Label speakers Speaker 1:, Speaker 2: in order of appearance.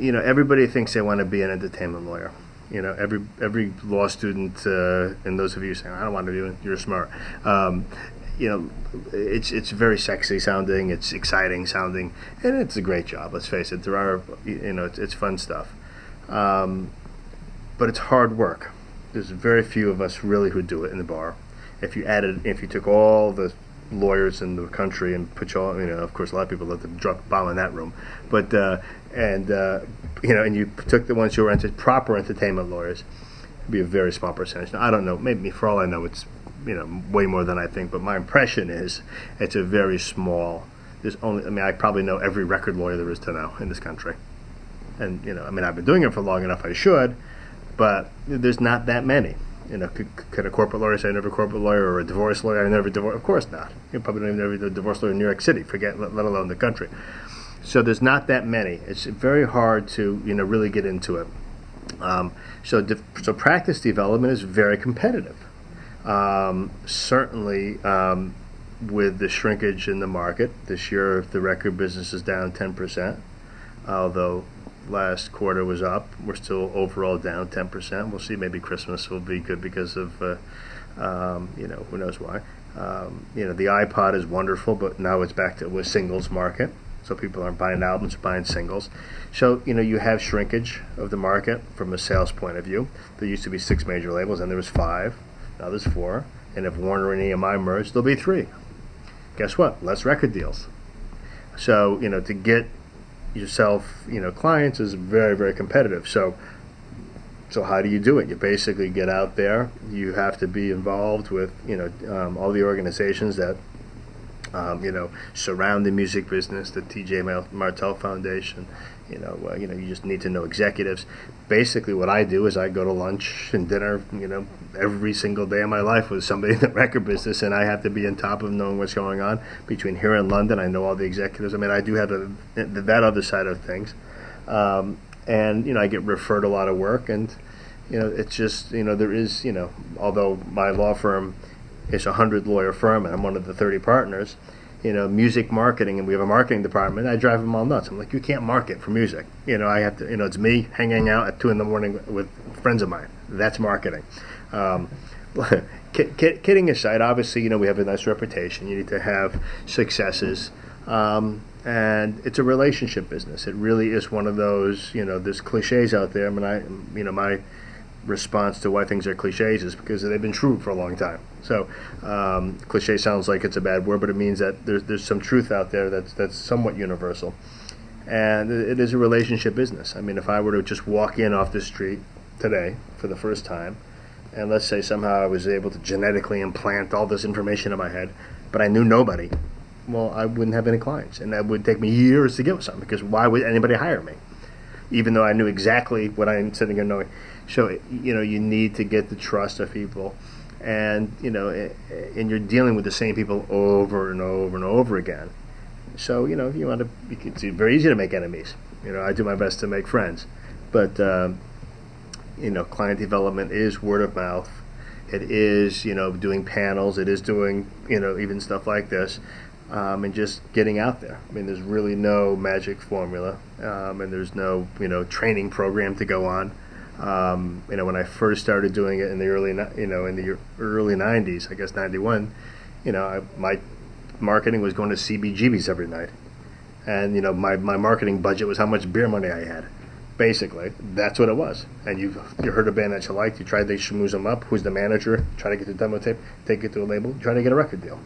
Speaker 1: everybody thinks they want to be an entertainment lawyer. Every law student, and those of you saying, I don't want to be, you're smart. It's very sexy sounding, it's exciting sounding, and it's a great job. Let's face it. There are, it's fun stuff, but it's hard work. There's very few of us really who do it in the bar. If you took all the lawyers in the country and put you all, of course, a lot of people let the drug bomb in that room, but and you took the ones who were proper entertainment lawyers, it'd be a very small percentage. Now, I don't know, maybe for all I know, it's way more than I think, but my impression is it's a very small. I probably know every record lawyer there is to know in this country, and I've been doing it for long enough. I should, but there's not that many. Could a corporate lawyer say I never a corporate lawyer, or a divorce lawyer I never divorce? Of course not. You probably don't even know a divorce lawyer in New York City. Forget, let alone the country. So there's not that many. It's very hard to really get into it. So practice development is very competitive. Certainly, with the shrinkage in the market this year, the record business is down 10%. Although last quarter was up, we're still overall down 10%. We'll see. Maybe Christmas will be good because of who knows why. The iPod is wonderful, but now it's back to a singles market. So people aren't buying albums, they're buying singles. So, you have shrinkage of the market from a sales point of view. There used to be 6 major labels, and there was 5. Now there's 4. And if Warner and EMI merge, there'll be 3. Guess what? Less record deals. So, to get yourself, clients is very, very competitive. So how do you do it? You basically get out there. You have to be involved with, all the organizations that surround the music business, the T.J. Martell Foundation. You just need to know executives. Basically, what I do is I go to lunch and dinner, every single day of my life with somebody in the record business, and I have to be on top of knowing what's going on. Between here and London, I know all the executives. I do have that other side of things, and I get referred a lot of work, and it's just there is although my law firm is a 100-lawyer firm, and I'm one of the 30 partners. Music marketing, and we have a marketing department. I drive them all nuts. I'm like, you can't market for music. I have to. It's me hanging out at 2 a.m. with friends of mine. That's marketing. Kidding aside, obviously, we have a nice reputation. You need to have successes, and it's a relationship business. It really is one of those. There's cliches out there. My response to why things are cliches is because they've been true for a long time. So cliche sounds like it's a bad word, but it means that there's some truth out there that's somewhat universal. And it is a relationship business. If I were to just walk in off the street today for the first time, and let's say somehow I was able to genetically implant all this information in my head, but I knew nobody, well, I wouldn't have any clients. And that would take me years to get with something, because why would anybody hire me? Even though I knew exactly what I'm sitting here knowing. So, you need to get the trust of people. And, and you're dealing with the same people over and over and over again. So, it's very easy to make enemies. I do my best to make friends. But, client development is word of mouth. It is, doing panels. It is doing, even stuff like this. And just getting out there. There's really no magic formula, and there's no training program to go on. When I first started doing it in the early 90s, I guess 91, my marketing was going to CBGBs every night, and my marketing budget was how much beer money I had. Basically, that's what it was. And you heard a band that you liked, you tried to schmooze them up. Who's the manager? Try to get the demo tape, take it to a label, try to get a record deal.